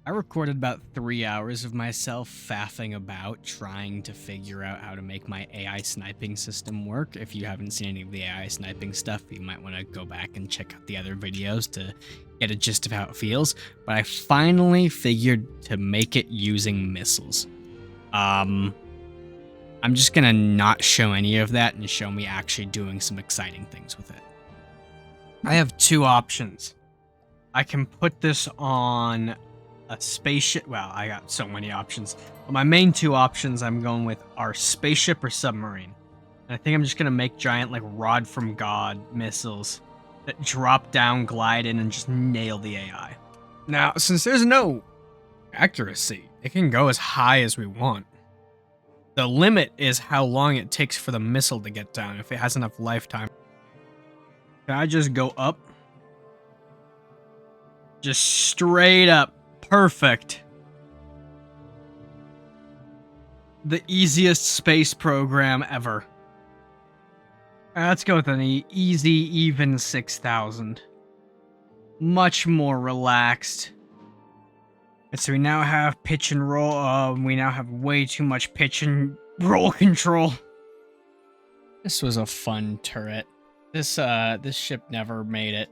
I recorded about 3 hours of myself faffing about trying to figure out how to make my AI sniping system work. If you haven't seen any of the AI sniping stuff, you might want to go back and check out the other videos to get a gist of how it feels. But I finally figured to make it using missiles. I'm just gonna not show any of that and show me actually doing some exciting things with it. I have two options. I can put this on a spaceship. Well, I got so many options. But my main two options I'm going with are spaceship or submarine. And I think I'm just going to make giant, like, rod from God missiles that drop down, glide in, and just nail the AI. Now, since there's no accuracy, it can go as high as we want. The limit is how long it takes for the missile to get down, if it has enough lifetime. Can I just go up? Just straight up. Perfect. The easiest space program ever. Let's go with an easy, even 6,000. Much more relaxed. And so we now have pitch and roll. We now have way too much pitch and roll control. This was a fun turret. This ship never made it.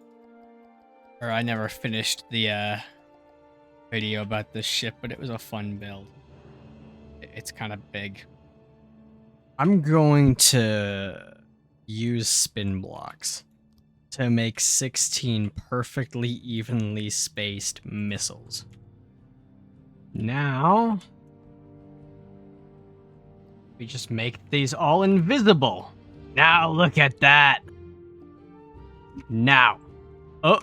Or I never finished the, video about this ship, but it was a fun build. It's kind of big. I'm going to use spin blocks to make 16 perfectly evenly spaced missiles. Now, we just make these all invisible. Now look at that. Now. Oh.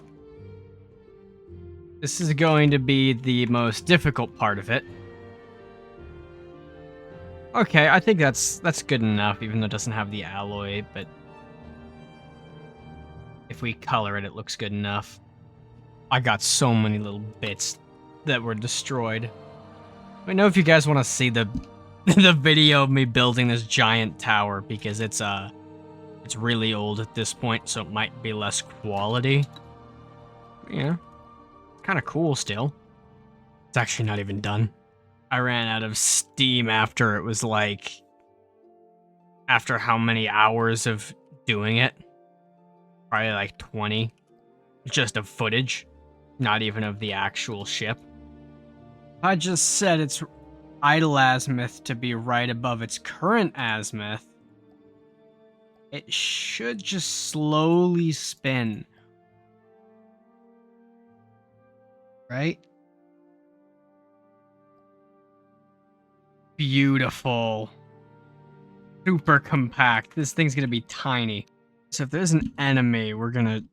This is going to be the most difficult part of it. Okay, I think that's good enough, even though it doesn't have the alloy, but if we color it, it looks good enough. I got so many little bits that were destroyed. Let me know if you guys want to see the video of me building this giant tower, because it's really old at this point, so it might be less quality. Yeah. Kind of cool still. It's actually not even done. I ran out of steam after it was like... After how many hours of doing it? Probably like 20. Just of footage. Not even of the actual ship. I just set its idle azimuth to be right above its current azimuth. It should just slowly spin. Right? Beautiful. Super compact. This thing's gonna be tiny. So if there's an enemy, we're gonna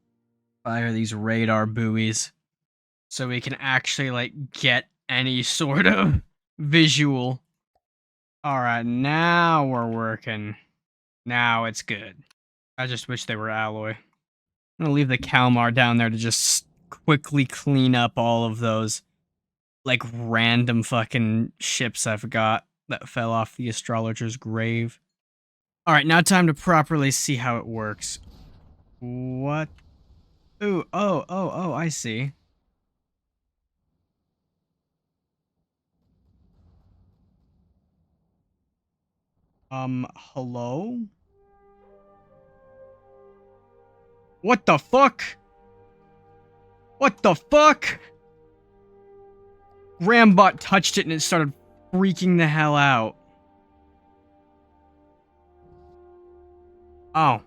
fire these radar buoys so we can actually, like, get any sort of visual. Alright, now we're working. Now it's good. I just wish they were alloy. I'm gonna leave the Kalmar down there to just quickly clean up all of those, like, random fucking ships I've got that fell off the astrologer's grave. Alright, now time to properly see how it works. What? Ooh, oh, I see. Hello? What the fuck? What the fuck? Rambot touched it and it started freaking the hell out. Oh.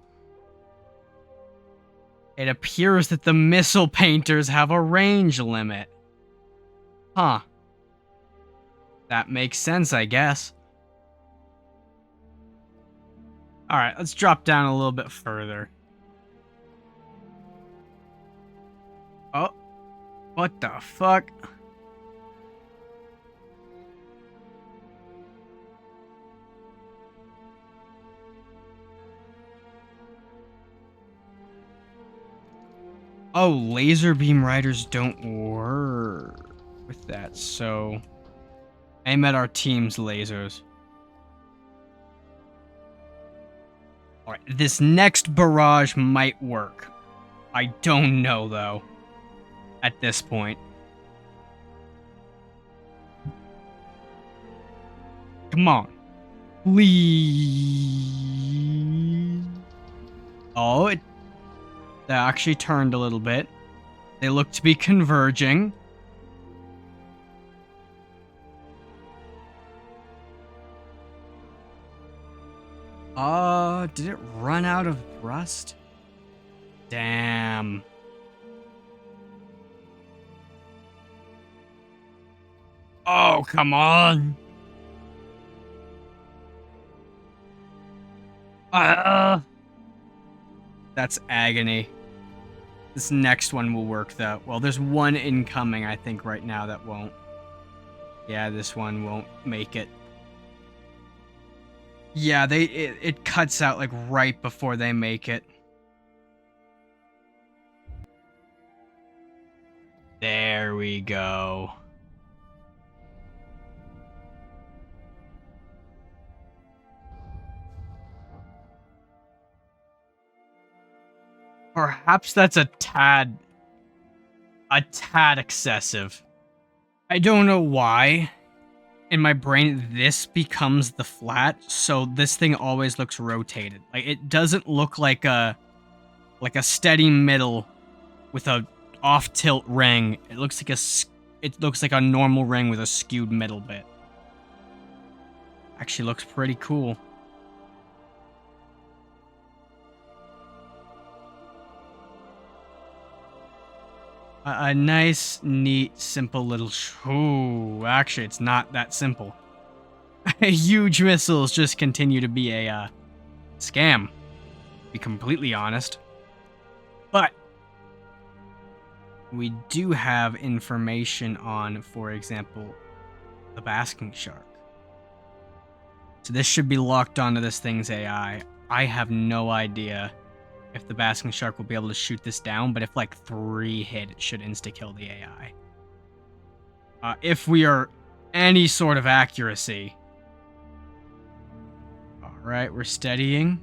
It appears that the missile painters have a range limit. Huh. That makes sense, I guess. Alright, let's drop down a little bit further. Oh. What the fuck? Oh, laser beam riders don't work with that, so aim at our team's lasers. Alright, this next barrage might work. I don't know, though, at this point. Come on. Please. Oh, it actually turned a little bit. They look to be converging. Did it run out of thrust? Damn. Oh, come on. That's agony. This next one will work, though. Well, there's one incoming, I think, right now that won't. Yeah, this one won't make it. Yeah, it cuts out, like, right before they make it. There we go. Perhaps that's a tad excessive. I don't know why. In my brain, this becomes the flat, so this thing always looks rotated. Like, it doesn't look like a steady middle with a off-tilt ring. It looks like a normal ring with a skewed middle bit. Actually looks pretty cool. A nice, neat, simple little... Ooh, actually, it's not that simple. Huge missiles just continue to be a scam, to be completely honest. But we do have information on, for example, the basking shark. So this should be locked onto this thing's AI. I have no idea if the basking shark will be able to shoot this down, but if like 3 hit, it should insta-kill the AI. If we are any sort of accuracy. Alright, we're steadying.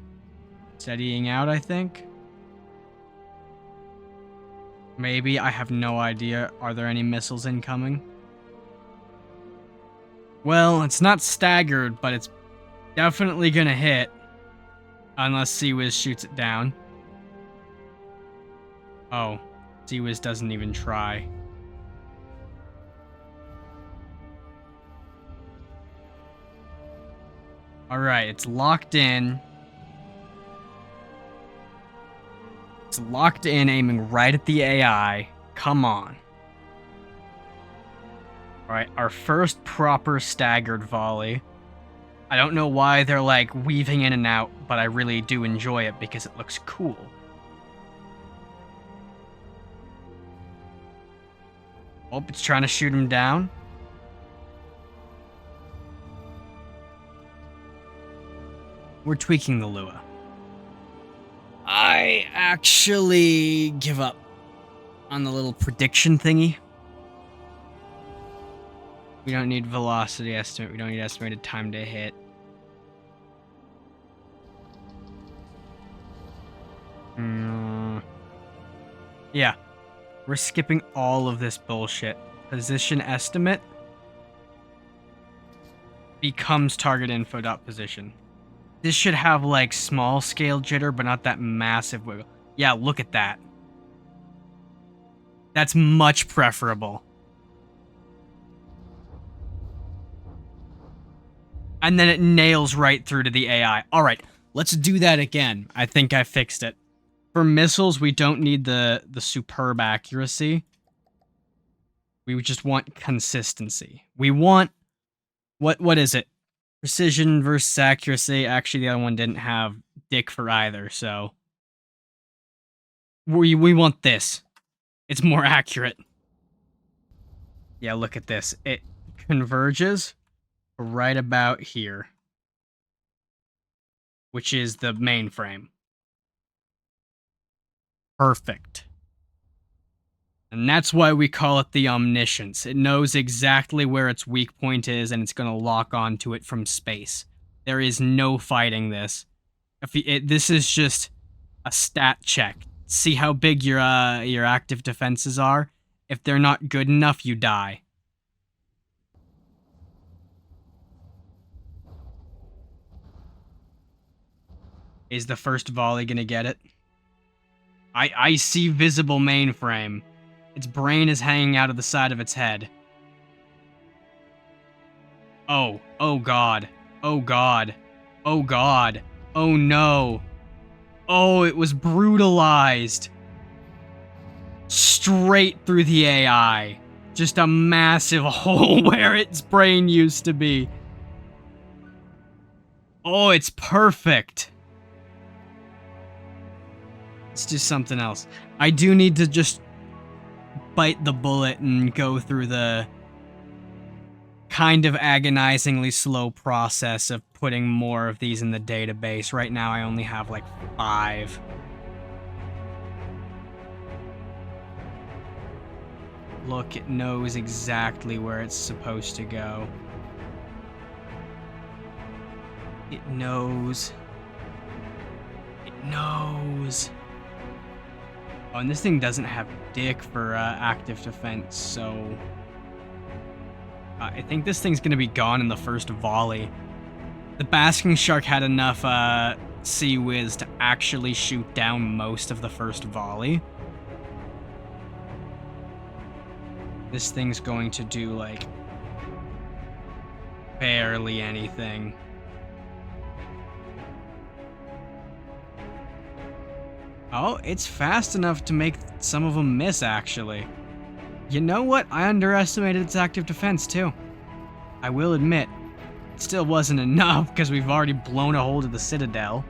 Steadying out, I think. Maybe, I have no idea. Are there any missiles incoming? Well, it's not staggered, but it's definitely gonna hit. Unless Seawiz shoots it down. Oh, Seawiz doesn't even try. Alright, it's locked in. It's locked in, aiming right at the AI. Come on. Alright, our first proper staggered volley. I don't know why they're like weaving in and out, but I really do enjoy it because it looks cool. Oh, it's trying to shoot him down. We're tweaking the Lua. I actually give up on the little prediction thingy. We don't need velocity estimate. We don't need estimated time to hit. Yeah. We're skipping all of this bullshit. Position estimate becomes target info dot position. This should have like small scale jitter, but not that massive wiggle. Yeah, look at that. That's much preferable. And then it nails right through to the AI. All right, let's do that again. I think I fixed it. For missiles, we don't need the superb accuracy. We just want consistency. We want... What is it? Precision versus accuracy. Actually, the other one didn't have dick for either, so... We want this. It's more accurate. Yeah, look at this. It converges right about here. Which is the mainframe. Perfect. And that's why we call it the Omniscience. It knows exactly where its weak point is, and it's going to lock onto it from space. There is no fighting this. This is just a stat check. See how big your active defenses are? If they're not good enough, you die. Is the first volley gonna get it? I see visible mainframe. Its brain is hanging out of the side of its head. Oh, oh god. Oh god. Oh god. Oh no. Oh, it was brutalized. Straight through the AI. Just a massive hole where its brain used to be. Oh, it's perfect. Let's do something else. I do need to just bite the bullet and go through the kind of agonizingly slow process of putting more of these in the database. Right now I only have like 5. Look, it knows exactly where it's supposed to go. It knows. It knows. Oh, and this thing doesn't have dick for active defense, so I think this thing's gonna be gone in the first volley. The basking shark had enough sea whiz to actually shoot down most of the first volley. This thing's going to do like barely anything. Oh, it's fast enough to make some of them miss, actually. You know what? I underestimated its active defense, too. I will admit, it still wasn't enough, because we've already blown a hole to the Citadel.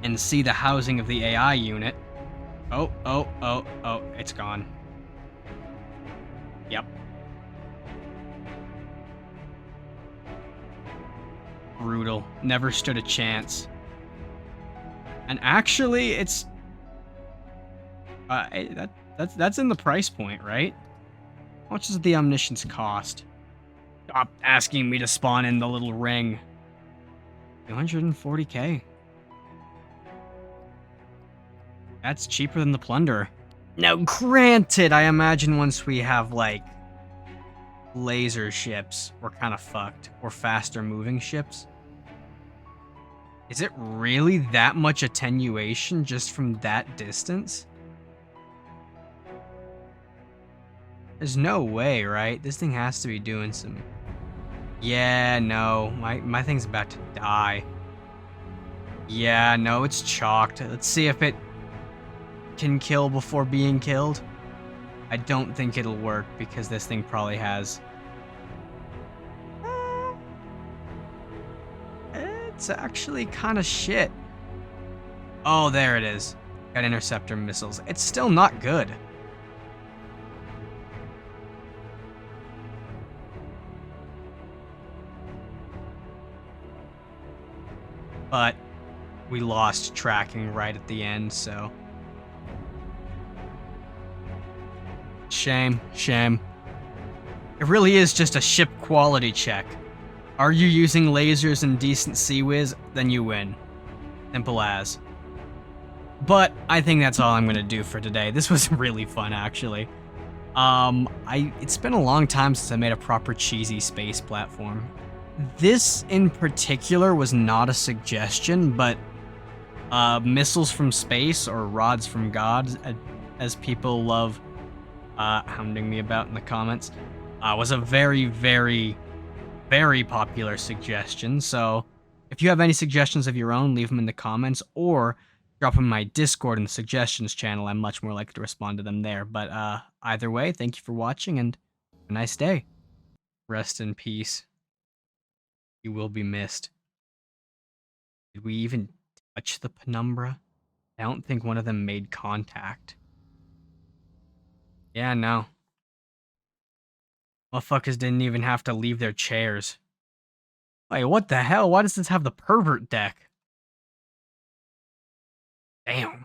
And see the housing of the AI unit. Oh, it's gone. Yep. Brutal. Never stood a chance. And actually, it's that's in the price point, right? How much does the Omniscience cost? Stop asking me to spawn in the little ring. 240k. That's cheaper than the Plunderer. Now, granted, I imagine once we have like laser ships, we're kind of fucked, or faster moving ships. Is it really that much attenuation just from that distance? There's no way, right? This thing has to be doing some... Yeah, no. My thing's about to die. Yeah, no, it's chalked. Let's see if it can kill before being killed. I don't think it'll work because this thing probably has... It's actually kind of shit. Oh, there it is. Got interceptor missiles. It's still not good. But we lost tracking right at the end, so... Shame, shame. It really is just a ship quality check. Are you using lasers and decent sea whiz? Then you win. Simple as. But I think that's all I'm gonna do for today. This was really fun, actually. It's been a long time since I made a proper cheesy space platform. This in particular was not a suggestion, but missiles from space, or rods from God, as people love hounding me about in the comments, was a very, very, very popular suggestion. So if you have any suggestions of your own, leave them in the comments, or drop them in my Discord in the suggestions channel. I'm much more likely to respond to them there. But either way, thank you for watching, and have a nice day. Rest in peace. You will be missed. Did we even touch the penumbra? I don't think one of them made contact. Yeah, no. Motherfuckers didn't even have to leave their chairs. Wait, what the hell? Why does this have the pervert deck? Damn.